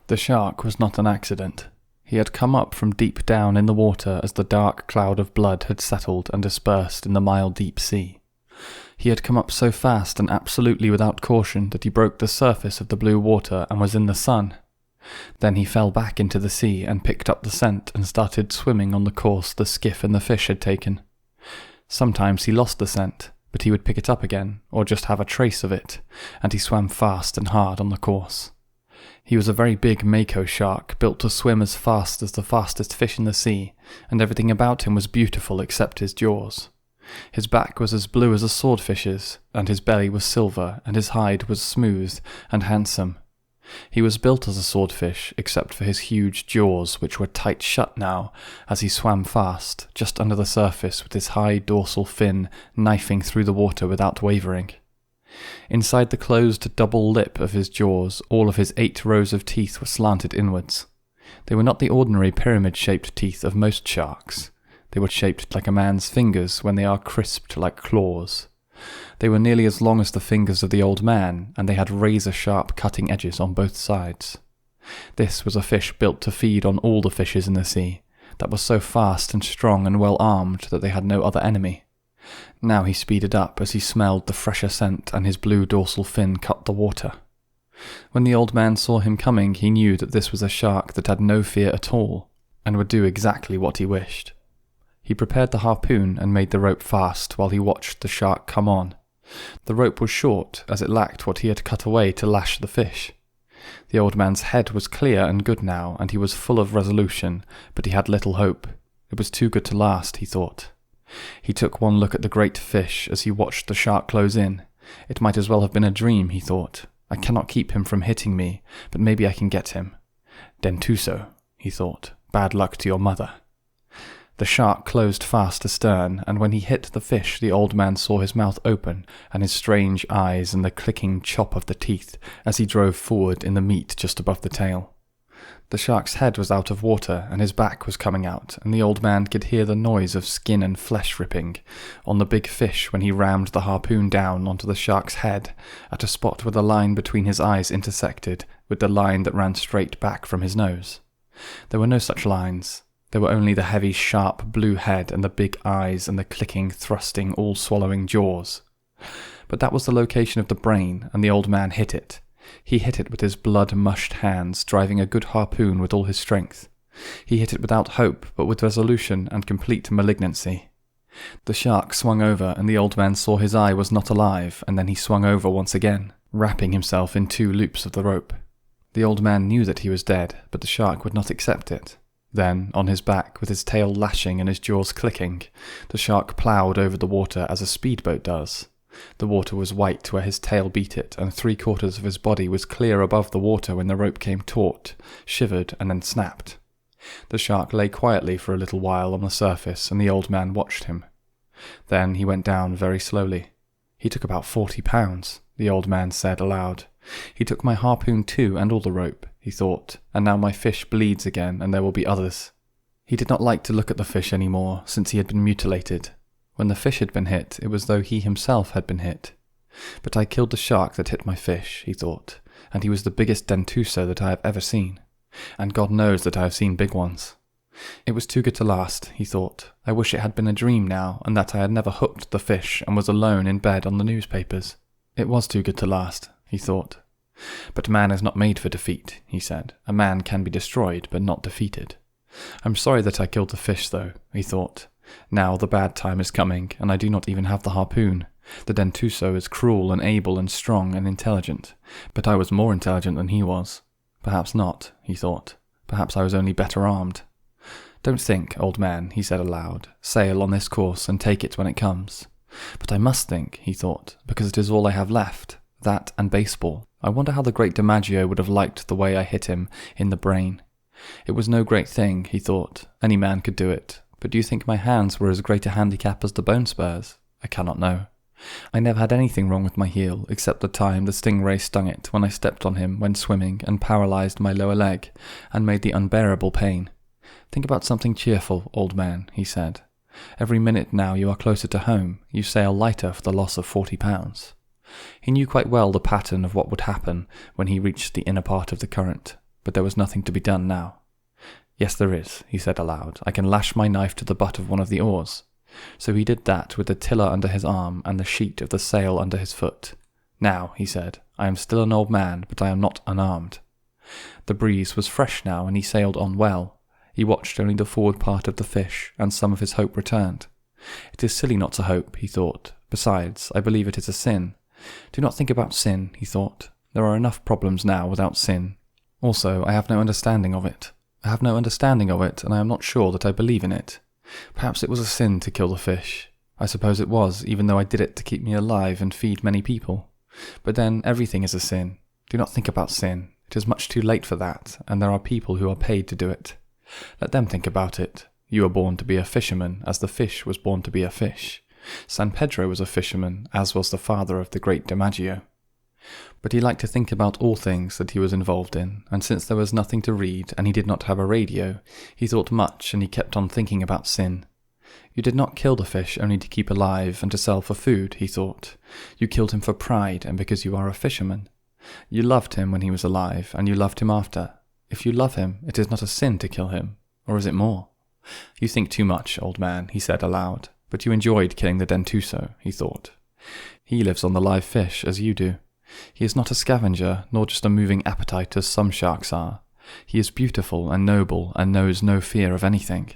The shark was not an accident. He had come up from deep down in the water as the dark cloud of blood had settled and dispersed in the mile-deep sea. He had come up so fast and absolutely without caution that he broke the surface of the blue water and was in the sun. Then he fell back into the sea and picked up the scent and started swimming on the course the skiff and the fish had taken. Sometimes he lost the scent, but he would pick it up again, or just have a trace of it, and he swam fast and hard on the course. He was a very big mako shark, built to swim as fast as the fastest fish in the sea, and everything about him was beautiful except his jaws. His back was as blue as a swordfish's, and his belly was silver, and his hide was smooth and handsome. He was built as a swordfish, except for his huge jaws, which were tight shut now, as he swam fast, just under the surface with his high dorsal fin knifing through the water without wavering. Inside the closed double lip of his jaws, all of his 8 rows of teeth were slanted inwards. They were not the ordinary pyramid-shaped teeth of most sharks. They were shaped like a man's fingers when they are crisped like claws. They were nearly as long as the fingers of the old man, and they had razor-sharp cutting edges on both sides. This was a fish built to feed on all the fishes in the sea, that was so fast and strong and well armed that they had no other enemy. Now he speeded up as he smelled the fresher scent, and his blue dorsal fin cut the water. When the old man saw him coming, he knew that this was a shark that had no fear at all, and would do exactly what he wished. He prepared the harpoon and made the rope fast while he watched the shark come on. The rope was short, as it lacked what he had cut away to lash the fish. The old man's head was clear and good now, and he was full of resolution, but he had little hope. It was too good to last, he thought. He took one look at the great fish as he watched the shark close in. It might as well have been a dream, he thought. I cannot keep him from hitting me, but maybe I can get him. Dentuso, he thought. Bad luck to your mother. The shark closed fast astern, and when he hit the fish the old man saw his mouth open and his strange eyes and the clicking chop of the teeth as he drove forward in the meat just above the tail. The shark's head was out of water and his back was coming out, and the old man could hear the noise of skin and flesh ripping on the big fish when he rammed the harpoon down onto the shark's head at a spot where the line between his eyes intersected with the line that ran straight back from his nose. There were no such lines. There were only the heavy, sharp blue head and the big eyes and the clicking, thrusting, all-swallowing jaws. But that was the location of the brain, and the old man hit it. He hit it with his blood-mushed hands, driving a good harpoon with all his strength. He hit it without hope, but with resolution and complete malignancy. The shark swung over, and the old man saw his eye was not alive, and then he swung over once again, wrapping himself in 2 loops of the rope. The old man knew that he was dead, but the shark would not accept it. Then, on his back, with his tail lashing and his jaws clicking, the shark ploughed over the water as a speedboat does. The water was white where his tail beat it, and 3/4 of his body was clear above the water when the rope came taut, shivered, and then snapped. The shark lay quietly for a little while on the surface, and the old man watched him. Then he went down very slowly. He took about 40 pounds, the old man said aloud. He took my harpoon too, and all the rope, he thought, and now my fish bleeds again, and there will be others. He did not like to look at the fish any more, since he had been mutilated. When the fish had been hit, it was though he himself had been hit. But I killed the shark that hit my fish, he thought, and he was the biggest dentuso that I have ever seen. And God knows that I have seen big ones. It was too good to last, he thought. I wish it had been a dream now, and that I had never hooked the fish and was alone in bed on the newspapers. It was too good to last, he thought. But man is not made for defeat, he said. A man can be destroyed, but not defeated. I'm sorry that I killed the fish, though, he thought. Now the bad time is coming, and I do not even have the harpoon. The dentuso is cruel and able and strong and intelligent, but I was more intelligent than he was. Perhaps not, he thought. Perhaps I was only better armed. Don't think, old man, he said aloud. Sail on this course and take it when it comes. But I must think, he thought, because it is all I have left. That and baseball. I wonder how the great DiMaggio would have liked the way I hit him in the brain. It was no great thing, he thought. Any man could do it. But do you think my hands were as great a handicap as the bone spurs? I cannot know. I never had anything wrong with my heel, except the time the stingray stung it when I stepped on him when swimming and paralysed my lower leg, and made the unbearable pain. Think about something cheerful, old man, he said. Every minute now you are closer to home. You sail lighter for the loss of 40 pounds. He knew quite well the pattern of what would happen when he reached the inner part of the current. but there was nothing to be done now. "Yes, there is," he said aloud. "I can lash my knife to the butt of one of the oars." So he did that with the tiller under his arm and the sheet of the sail under his foot. "Now," he said, "I am still an old man, but I am not unarmed." The breeze was fresh now, and he sailed on well. He watched only the forward part of the fish, and some of his hope returned. "It is silly not to hope," he thought. "Besides, I believe it is a sin. Do not think about sin," he thought. "There are enough problems now without sin. Also, I have no understanding of it. I have no understanding of it, and I am not sure that I believe in it. Perhaps it was a sin to kill the fish. I suppose it was, even though I did it to keep me alive and feed many people. But then, everything is a sin. Do not think about sin. It is much too late for that, and there are people who are paid to do it. Let them think about it. You were born to be a fisherman, as the fish was born to be a fish. San Pedro was a fisherman, as was the father of the great DiMaggio." But he liked to think about all things that he was involved in, and since there was nothing to read and he did not have a radio, he thought much and he kept on thinking about sin. You did not kill the fish only to keep alive and to sell for food, he thought. You killed him for pride and because you are a fisherman. You loved him when he was alive, and you loved him after. If you love him, it is not a sin to kill him. Or is it more? You think too much, old man, he said aloud, but you enjoyed killing the dentuso, he thought. He lives on the live fish, as you do. He is not a scavenger, nor just a moving appetite as some sharks are. He is beautiful and noble and knows no fear of anything.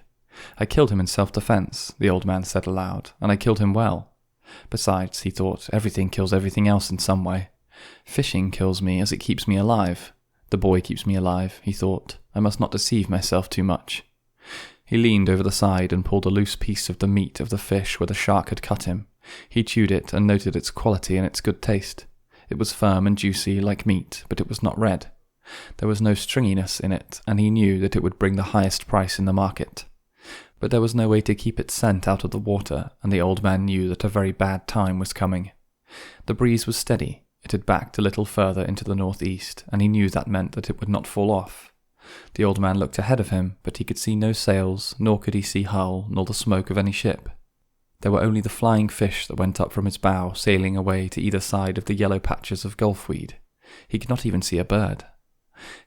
I killed him in self-defense, the old man said aloud, and I killed him well. Besides, he thought, everything kills everything else in some way. Fishing kills me as it keeps me alive. The boy keeps me alive, he thought. I must not deceive myself too much. He leaned over the side and pulled a loose piece of the meat of the fish where the shark had cut him. He chewed it and noted its quality and its good taste. It was firm and juicy like meat, but it was not red. There was no stringiness in it, and he knew that it would bring the highest price in the market. But there was no way to keep its scent out of the water, and the old man knew that a very bad time was coming. The breeze was steady. It had backed a little further into the northeast, and he knew that meant that it would not fall off. The old man looked ahead of him, but he could see no sails, nor could he see hull, nor the smoke of any ship. There were only the flying fish that went up from his bow, sailing away to either side of the yellow patches of gulfweed. He could not even see a bird.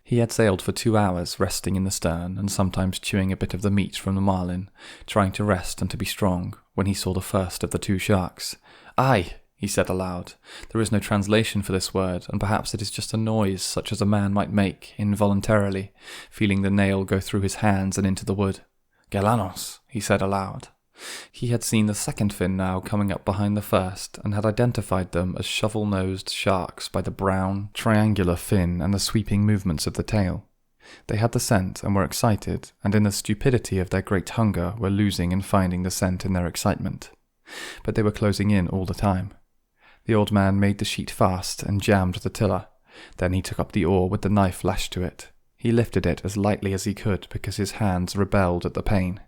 He had sailed for 2 hours, resting in the stern, and sometimes chewing a bit of the meat from the marlin, trying to rest and to be strong, when he saw the first of the 2 sharks. "Aye!" he said aloud. There is no translation for this word, and perhaps it is just a noise such as a man might make, involuntarily, feeling the nail go through his hands and into the wood. "Galanos," he said aloud. He had seen the second fin now coming up behind the first, and had identified them as shovel-nosed sharks by the brown, triangular fin and the sweeping movements of the tail. They had the scent and were excited, and in the stupidity of their great hunger were losing and finding the scent in their excitement. But they were closing in all the time. The old man made the sheet fast and jammed the tiller. Then he took up the oar with the knife lashed to it. He lifted it as lightly as he could because his hands rebelled at the pain.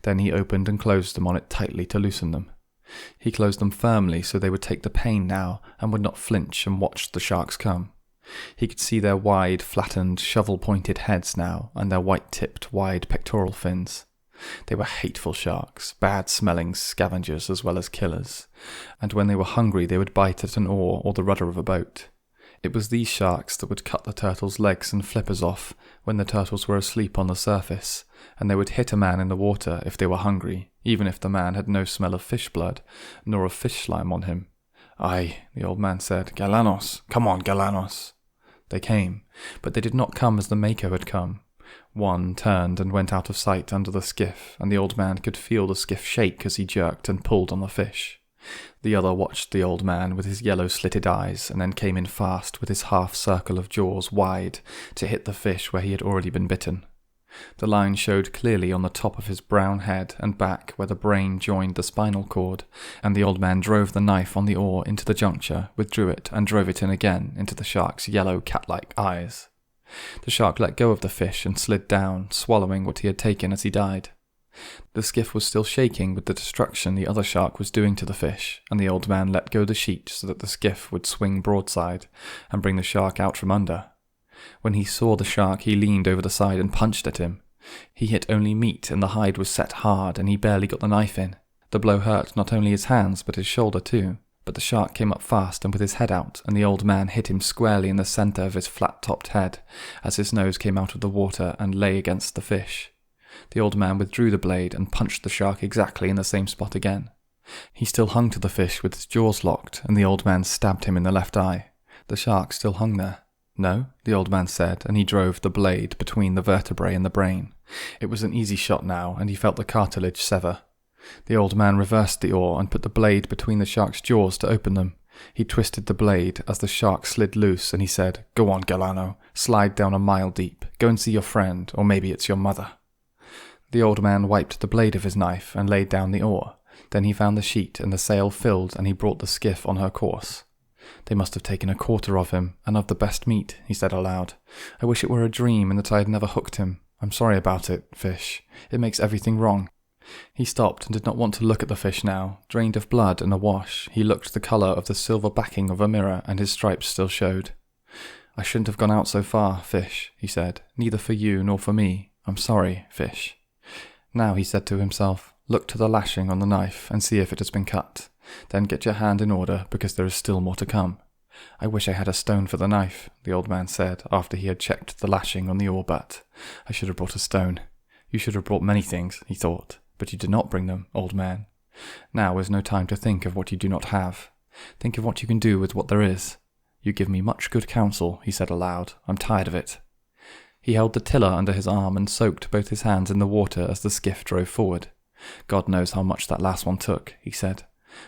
Then he opened and closed them on it tightly to loosen them. He closed them firmly so they would take the pain now and would not flinch and watch the sharks come. He could see their wide, flattened, shovel-pointed heads now and their white-tipped, wide pectoral fins. They were hateful sharks, bad-smelling scavengers as well as killers, and when they were hungry they would bite at an oar or the rudder of a boat. It was these sharks that would cut the turtles' legs and flippers off when the turtles were asleep on the surface, and they would hit a man in the water if they were hungry, even if the man had no smell of fish blood, nor of fish slime on him. "Aye," the old man said, "Galanos, come on, Galanos." They came, but they did not come as the Mako had come. One turned and went out of sight under the skiff, and the old man could feel the skiff shake as he jerked and pulled on the fish. The other watched the old man with his yellow slitted eyes, and then came in fast with his half-circle of jaws wide to hit the fish where he had already been bitten. The line showed clearly on the top of his brown head and back where the brain joined the spinal cord, and the old man drove the knife on the oar into the juncture, withdrew it, and drove it in again into the shark's yellow cat-like eyes. The shark let go of the fish and slid down, swallowing what he had taken as he died. The skiff was still shaking with the destruction the other shark was doing to the fish, and the old man let go the sheet so that the skiff would swing broadside and bring the shark out from under. When he saw the shark, he leaned over the side and punched at him. He hit only meat, and the hide was set hard, and he barely got the knife in. The blow hurt not only his hands, but his shoulder too. But the shark came up fast and with his head out, and the old man hit him squarely in the centre of his flat-topped head as his nose came out of the water and lay against the fish. The old man withdrew the blade and punched the shark exactly in the same spot again. He still hung to the fish with his jaws locked, and the old man stabbed him in the left eye. The shark still hung there. "No," the old man said, and he drove the blade between the vertebrae and the brain. It was an easy shot now, and he felt the cartilage sever. The old man reversed the oar and put the blade between the shark's jaws to open them. He twisted the blade as the shark slid loose, and he said, "Go on, Galano, slide down a mile deep. Go and see your friend, or maybe it's your mother." The old man wiped the blade of his knife and laid down the oar. Then he found the sheet, and the sail filled, and he brought the skiff on her course. "They must have taken a quarter of him, and of the best meat," he said aloud. "I wish it were a dream and that I had never hooked him. I'm sorry about it, fish. It makes everything wrong." He stopped and did not want to look at the fish now. Drained of blood and awash, he looked the colour of the silver backing of a mirror, and his stripes still showed. "I shouldn't have gone out so far, fish," he said. "Neither for you nor for me. I'm sorry, fish." "Now," he said to himself, "look to the lashing on the knife and see if it has been cut. Then get your hand in order, because there is still more to come." "I wish I had a stone for the knife," the old man said, after he had checked the lashing on the oar butt. "I should have brought a stone." "You should have brought many things," he thought, "but you did not bring them, old man. Now is no time to think of what you do not have. Think of what you can do with what there is. You give me much good counsel," he said aloud. "I'm tired of it." He held the tiller under his arm and soaked both his hands in the water as the skiff drove forward. "God knows how much that last one took," he said.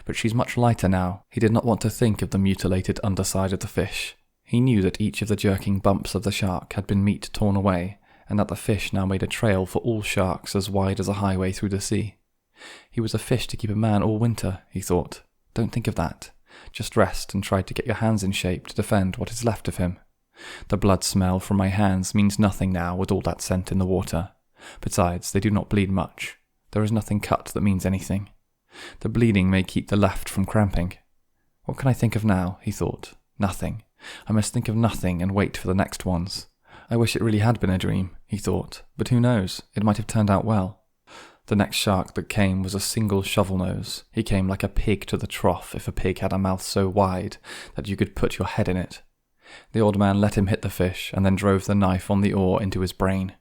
"But she's much lighter now." He did not want to think of the mutilated underside of the fish. He knew that each of the jerking bumps of the shark had been meat torn away, and that the fish now made a trail for all sharks as wide as a highway through the sea. He was a fish to keep a man all winter, he thought. Don't think of that. Just rest and try to get your hands in shape to defend what is left of him. The blood smell from my hands means nothing now with all that scent in the water. Besides, they do not bleed much. There is nothing cut that means anything. The bleeding may keep the left from cramping. What can I think of now, he thought. Nothing. I must think of nothing and wait for the next ones. I wish it really had been a dream, he thought, but who knows, it might have turned out well. The next shark that came was a single shovel-nose. He came like a pig to the trough if a pig had a mouth so wide that you could put your head in it. The old man let him hit the fish and then drove the knife on the oar into his brain.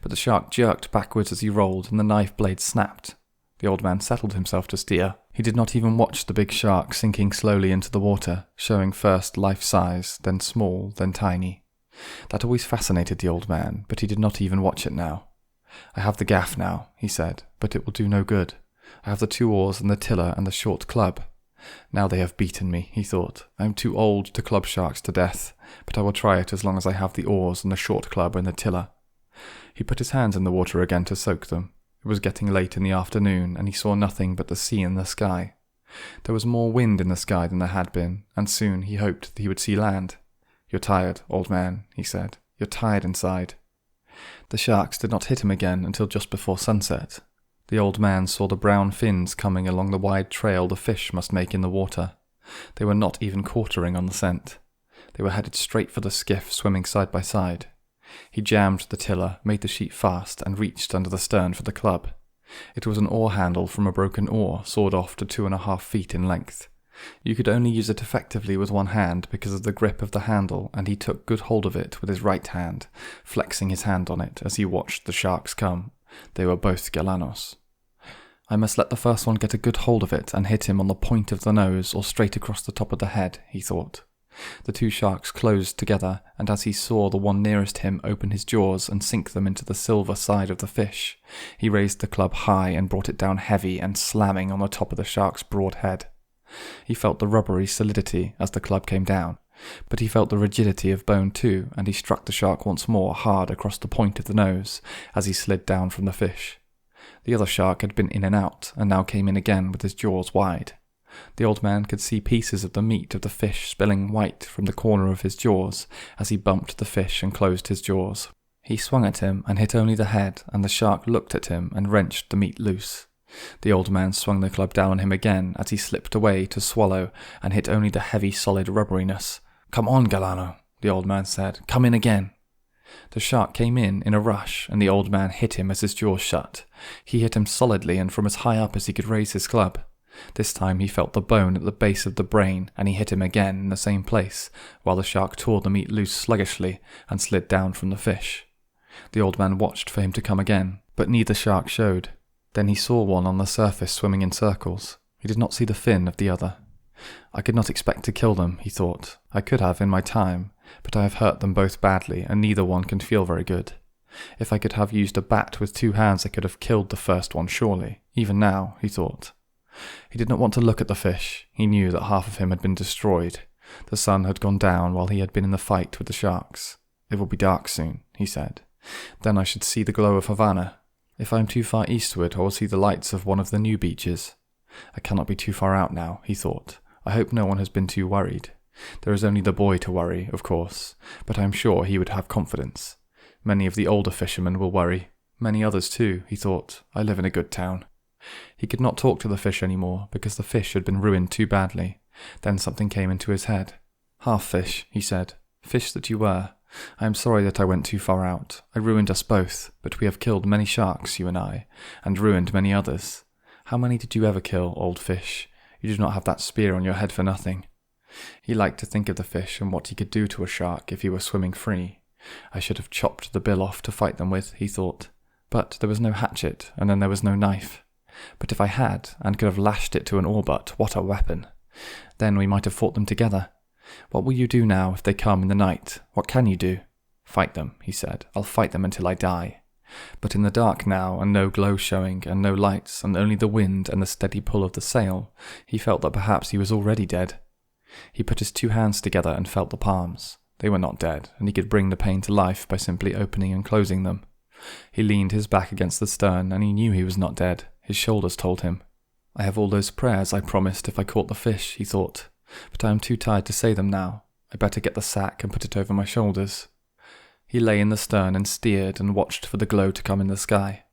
But the shark jerked backwards as he rolled and the knife blade snapped. The old man settled himself to steer. He did not even watch the big shark sinking slowly into the water, showing first life-size, then small, then tiny. That always fascinated the old man, but he did not even watch it now. I have the gaff now, he said, but it will do no good. I have the 2 oars and the tiller and the short club. Now they have beaten me, he thought. I am too old to club sharks to death, but I will try it as long as I have the oars and the short club and the tiller. He put his hands in the water again to soak them. It was getting late in the afternoon, and he saw nothing but the sea and the sky. There was more wind in the sky than there had been, and soon he hoped that he would see land. You're tired, old man, he said. You're tired inside. The sharks did not hit him again until just before sunset. The old man saw the brown fins coming along the wide trail the fish must make in the water. They were not even quartering on the scent. They were headed straight for the skiff swimming side by side. He jammed the tiller, made the sheet fast, and reached under the stern for the club. It was an oar handle from a broken oar, sawed off to 2.5 feet in length. You could only use it effectively with one hand because of the grip of the handle, and he took good hold of it with his right hand, flexing his hand on it as he watched the sharks come. They were both galanos. I must let the first one get a good hold of it and hit him on the point of the nose or straight across the top of the head, he thought. The 2 sharks closed together, and as he saw the one nearest him open his jaws and sink them into the silver side of the fish, he raised the club high and brought it down heavy and slamming on the top of the shark's broad head. He felt the rubbery solidity as the club came down, but he felt the rigidity of bone too, and he struck the shark once more hard across the point of the nose as he slid down from the fish. The other shark had been in and out, and now came in again with his jaws wide. The old man could see pieces of the meat of the fish spilling white from the corner of his jaws as he bumped the fish and closed his jaws. He swung at him and hit only the head, and the shark looked at him and wrenched the meat loose. The old man swung the club down on him again as he slipped away to swallow and hit only the heavy solid rubberiness. "Come on, Galano," the old man said. "Come in again." The shark came in a rush, and the old man hit him as his jaws shut. He hit him solidly and from as high up as he could raise his club. This time he felt the bone at the base of the brain, and he hit him again in the same place, while the shark tore the meat loose sluggishly and slid down from the fish. The old man watched for him to come again, but neither shark showed. Then he saw one on the surface swimming in circles. He did not see the fin of the other. I could not expect to kill them, he thought. I could have in my time, but I have hurt them both badly, and neither one can feel very good. If I could have used a bat with 2 hands, I could have killed the first one surely, even now, he thought. He did not want to look at the fish. He knew that half of him had been destroyed. The sun had gone down while he had been in the fight with the sharks. It will be dark soon, he said. Then I should see the glow of Havana. If I am too far eastward, I will see the lights of one of the new beaches. I cannot be too far out now, he thought. I hope no one has been too worried. There is only the boy to worry, of course, but I am sure he would have confidence. Many of the older fishermen will worry. Many others too, he thought. I live in a good town. He could not talk to the fish any more, because the fish had been ruined too badly. Then something came into his head. Half fish, he said. Fish that you were. I am sorry that I went too far out. I ruined us both, but we have killed many sharks, you and I, and ruined many others. How many did you ever kill, old fish? You did not have that spear on your head for nothing. He liked to think of the fish and what he could do to a shark if he were swimming free. I should have chopped the bill off to fight them with, he thought. But there was no hatchet, and then there was no knife. But if I had, and could have lashed it to an oar-butt, what a weapon! Then we might have fought them together. What will you do now if they come in the night? What can you do? Fight them, he said. I'll fight them until I die. But in the dark now, and no glow showing, and no lights, and only the wind and the steady pull of the sail, he felt that perhaps he was already dead. He put his 2 hands together and felt the palms. They were not dead, and he could bring the pain to life by simply opening and closing them. He leaned his back against the stern, and he knew he was not dead. His shoulders told him. I have all those prayers I promised if I caught the fish, he thought, but I am too tired to say them now. I better get the sack and put it over my shoulders. He lay in the stern and steered and watched for the glow to come in the sky.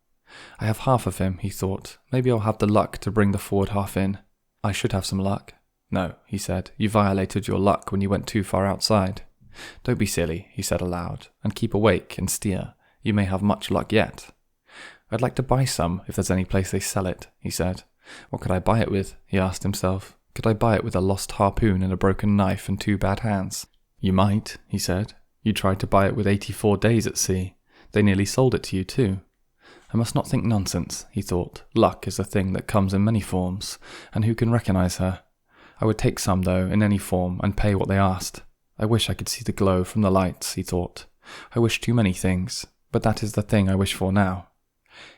I have half of him, he thought. Maybe I'll have the luck to bring the forward half in. I should have some luck. No, he said, you violated your luck when you went too far outside. Don't be silly, he said aloud, and keep awake and steer. You may have much luck yet. I'd like to buy some, if there's any place they sell it, he said. What could I buy it with? He asked himself. Could I buy it with a lost harpoon and a broken knife and 2 bad hands? You might, he said. You tried to buy it with 84 days at sea. They nearly sold it to you too. I must not think nonsense, he thought. Luck is a thing that comes in many forms, and who can recognize her? I would take some, though, in any form, and pay what they asked. I wish I could see the glow from the lights, he thought. I wish too many things, but that is the thing I wish for now.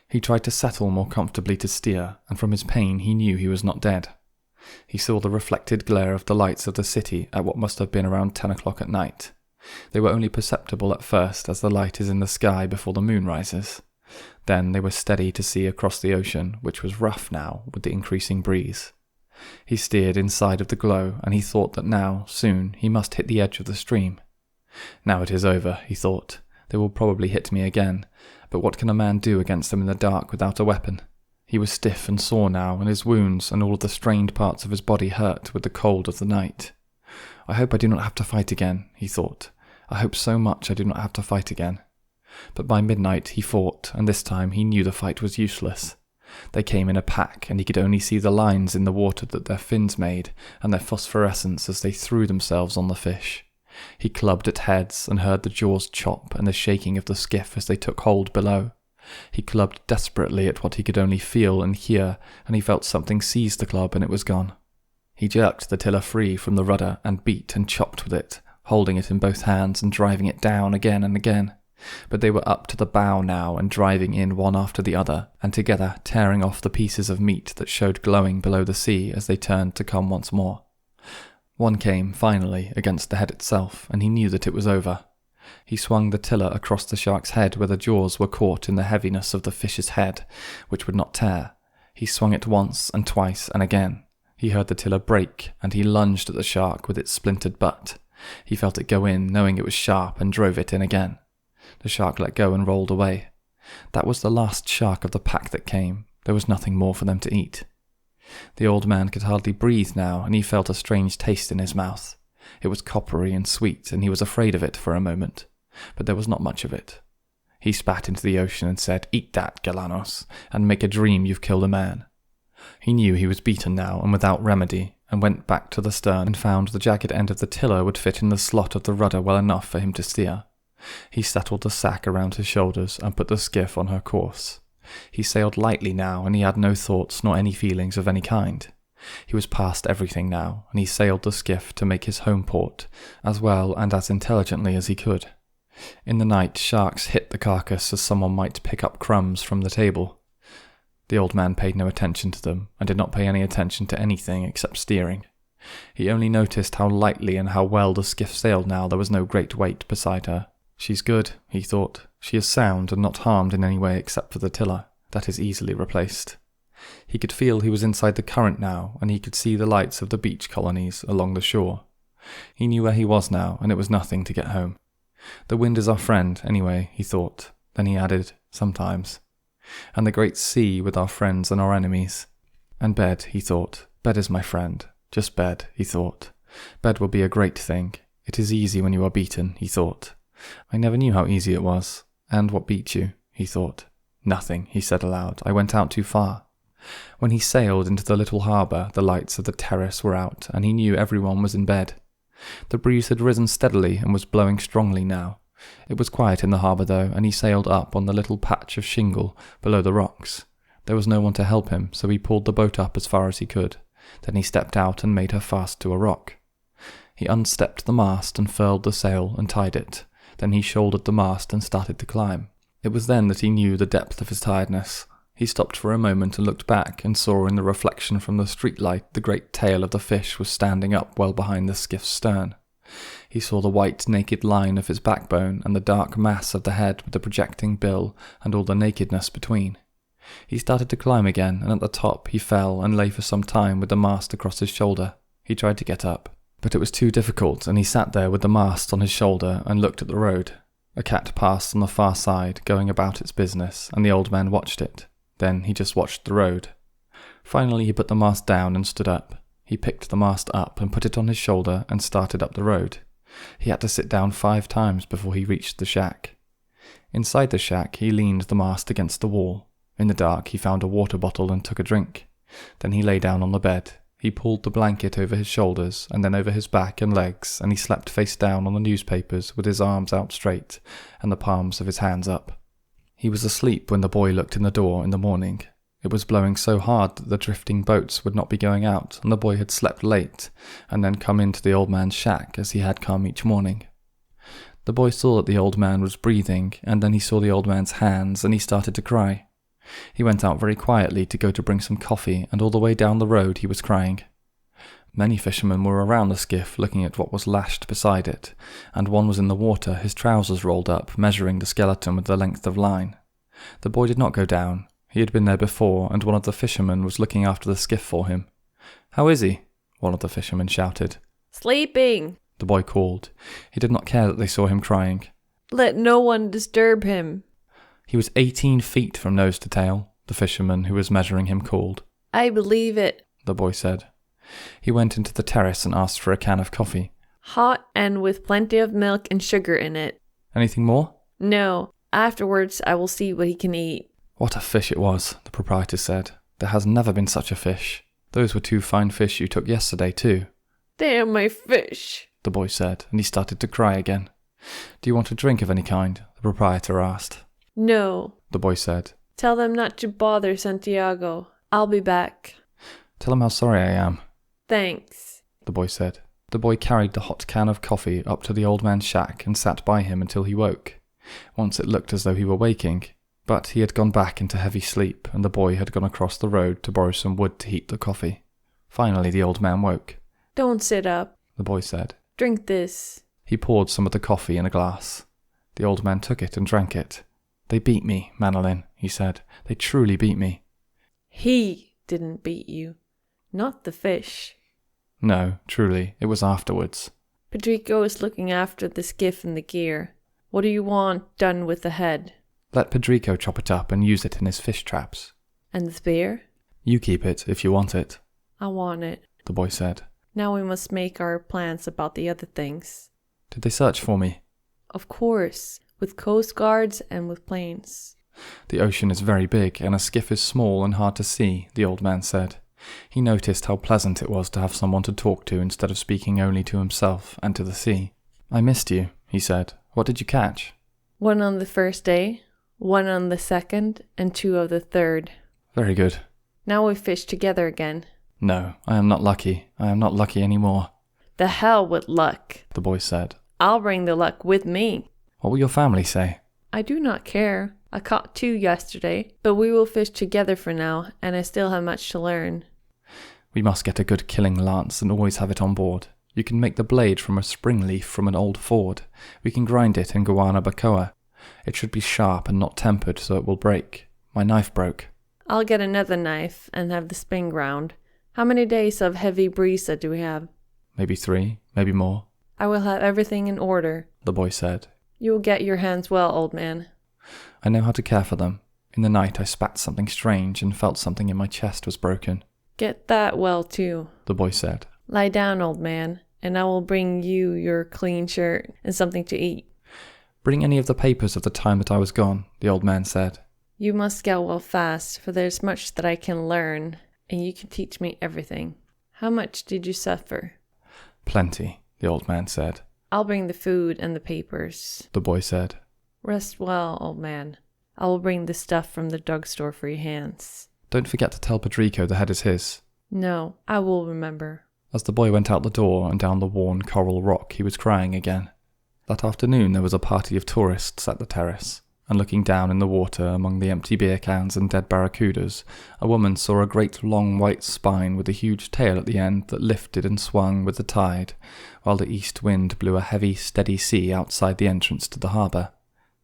He tried to settle more comfortably to steer, and from his pain he knew he was not dead. He saw the reflected glare of the lights of the city at what must have been around 10 o'clock at night. They were only perceptible at first as the light is in the sky before the moon rises. Then they were steady to see across the ocean, which was rough now with the increasing breeze. He steered inside of the glow, and he thought that now, soon, he must hit the edge of the stream. Now it is over, he thought. They will probably hit me again, but what can a man do against them in the dark without a weapon? He was stiff and sore now, and his wounds and all of the strained parts of his body hurt with the cold of the night. I hope I do not have to fight again, he thought. I hope so much I do not have to fight again. But by midnight he fought, and this time he knew the fight was useless. They came in a pack, and he could only see the lines in the water that their fins made, and their phosphorescence as they threw themselves on the fish. He clubbed at heads, and heard the jaws chop and the shaking of the skiff as they took hold below. He clubbed desperately at what he could only feel and hear, and he felt something seize the club, and it was gone. He jerked the tiller free from the rudder and beat and chopped with it, holding it in both hands and driving it down again and again. But they were up to the bow now and driving in one after the other, and together tearing off the pieces of meat that showed glowing below the sea as they turned to come once more. One came, finally, against the head itself, and he knew that it was over. He swung the tiller across the shark's head where the jaws were caught in the heaviness of the fish's head, which would not tear. He swung it once and twice and again. He heard the tiller break, and he lunged at the shark with its splintered butt. He felt it go in, knowing it was sharp, and drove it in again. The shark let go and rolled away. That was the last shark of the pack that came. There was nothing more for them to eat. The old man could hardly breathe now, and he felt a strange taste in his mouth. It was coppery and sweet, and he was afraid of it for a moment, but there was not much of it. He spat into the ocean and said, "Eat that, Galanos, and make a dream you've killed a man." He knew he was beaten now and without remedy, and went back to the stern and found the jagged end of the tiller would fit in the slot of the rudder well enough for him to steer. He settled the sack around his shoulders and put the skiff on her course. He sailed lightly now, and he had no thoughts nor any feelings of any kind. He was past everything now, and he sailed the skiff to make his home port, as well and as intelligently as he could. In the night, sharks hit the carcass as someone might pick up crumbs from the table. The old man paid no attention to them, and did not pay any attention to anything except steering. He only noticed how lightly and how well the skiff sailed now there was no great weight beside her. She's good, he thought. She is sound and not harmed in any way except for the tiller. That is easily replaced. He could feel he was inside the current now, and he could see the lights of the beach colonies along the shore. He knew where he was now, and it was nothing to get home. The wind is our friend, anyway, he thought. Then he added, sometimes. And the great sea with our friends and our enemies. And bed, he thought. Bed is my friend. Just bed, he thought. Bed will be a great thing. It is easy when you are beaten, he thought. I never knew how easy it was. And what beat you, he thought. Nothing, he said aloud. I went out too far. When he sailed into the little harbour, the lights of the terrace were out, and he knew everyone was in bed. The breeze had risen steadily and was blowing strongly now. It was quiet in the harbour though, and he sailed up on the little patch of shingle below the rocks. There was no one to help him, so he pulled the boat up as far as he could. Then he stepped out and made her fast to a rock. He unstepped the mast and furled the sail and tied it. Then he shouldered the mast and started to climb. It was then that he knew the depth of his tiredness. He stopped for a moment and looked back and saw in the reflection from the streetlight the great tail of the fish was standing up well behind the skiff's stern. He saw the white naked line of his backbone and the dark mass of the head with the projecting bill and all the nakedness between. He started to climb again, and at the top he fell and lay for some time with the mast across his shoulder. He tried to get up, but it was too difficult, and he sat there with the mast on his shoulder and looked at the road. A cat passed on the far side, going about its business, and the old man watched it. Then he just watched the road. Finally he put the mast down and stood up. He picked the mast up and put it on his shoulder and started up the road. He had to sit down 5 times before he reached the shack. Inside the shack he leaned the mast against the wall. In the dark he found a water bottle and took a drink. Then he lay down on the bed. He pulled the blanket over his shoulders and then over his back and legs, and he slept face down on the newspapers with his arms out straight and the palms of his hands up. He was asleep when the boy looked in the door in the morning. It was blowing so hard that the drifting boats would not be going out, and the boy had slept late, and then come into the old man's shack as he had come each morning. The boy saw that the old man was breathing, and then he saw the old man's hands, and he started to cry. He went out very quietly to go to bring some coffee, and all the way down the road he was crying. Many fishermen were around the skiff looking at what was lashed beside it, and one was in the water, his trousers rolled up, measuring the skeleton with the length of line. The boy did not go down. He had been there before, and one of the fishermen was looking after the skiff for him. "How is he?" one of the fishermen shouted. "Sleeping," the boy called. He did not care that they saw him crying. "Let no one disturb him." He was 18 feet from nose to tail, the fisherman who was measuring him called. "I believe it," the boy said. He went into the terrace and asked for a can of coffee. "Hot and with plenty of milk and sugar in it." "Anything more?" "No. Afterwards I will see what he can eat." "What a fish it was," the proprietor said. "There has never been such a fish. Those were 2 fine fish you took yesterday too." "Damn my fish," the boy said, and he started to cry again. "Do you want a drink of any kind?" the proprietor asked. "No," the boy said. "Tell them not to bother Santiago. I'll be back." "Tell him how sorry I am." "Thanks," the boy said. The boy carried the hot can of coffee up to the old man's shack and sat by him until he woke. Once it looked as though he were waking, but he had gone back into heavy sleep, and the boy had gone across the road to borrow some wood to heat the coffee. Finally the old man woke. "Don't sit up," the boy said. "Drink this." He poured some of the coffee in a glass. The old man took it and drank it. "They beat me, Manolin," he said. "They truly beat me." "He didn't beat you. Not the fish." "No, truly, it was afterwards." "Pedrico is looking after the skiff and the gear. What do you want done with the head?" "Let Pedrico chop it up and use it in his fish traps." "And the spear?" "You keep it if you want it." "I want it," the boy said. "Now we must make our plans about the other things." "Did they search for me?" "Of course, with coast guards and with planes." The ocean is very big, and a skiff is small and hard to see, the old man said. He noticed how pleasant it was to have someone to talk to instead of speaking only to himself and to the sea. I missed you, he said. What did you catch? 1 on the first day, 1 on the second, and 2 of the third. Very good. Now we fish together again. No, I am not lucky. I am not lucky anymore. The hell with luck, the boy said. I'll bring the luck with me. What will your family say? I do not care. I caught 2 yesterday, but we will fish together for now, and I still have much to learn. We must get a good killing lance and always have it on board. You can make the blade from a spring leaf from an old Ford. We can grind it in guanabacoa. It should be sharp and not tempered so it will break. My knife broke. I'll get another knife and have the spring ground. How many days of heavy brisa do we have? Maybe 3, maybe more. I will have everything in order, the boy said. You will get your hands well, old man. I know how to care for them. In the night I spat something strange and felt something in my chest was broken. Get that well too, the boy said. Lie down, old man, and I will bring you your clean shirt and something to eat. Bring any of the papers of the time that I was gone, the old man said. You must get well fast, for there's much that I can learn, and you can teach me everything. How much did you suffer? Plenty, the old man said. I'll bring the food and the papers, the boy said. Rest well, old man. I will bring the stuff from the drugstore for your hands. Don't forget to tell Pedrico the head is his. No, I will remember. As the boy went out the door and down the worn coral rock, he was crying again. That afternoon there was a party of tourists at the terrace, and looking down in the water among the empty beer cans and dead barracudas, a woman saw a great long white spine with a huge tail at the end that lifted and swung with the tide, while the east wind blew a heavy, steady sea outside the entrance to the harbour.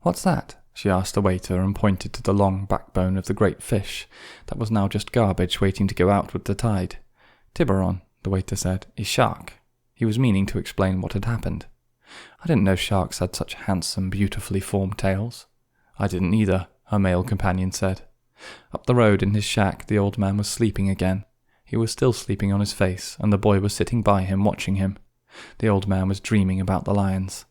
What's that? She asked the waiter and pointed to the long backbone of the great fish that was now just garbage waiting to go out with the tide. Tiburon, the waiter said, is shark. He was meaning to explain what had happened. I didn't know sharks had such handsome, beautifully formed tails. I didn't either, her male companion said. Up the road in his shack the old man was sleeping again. He was still sleeping on his face, and the boy was sitting by him watching him. The old man was dreaming about the lions.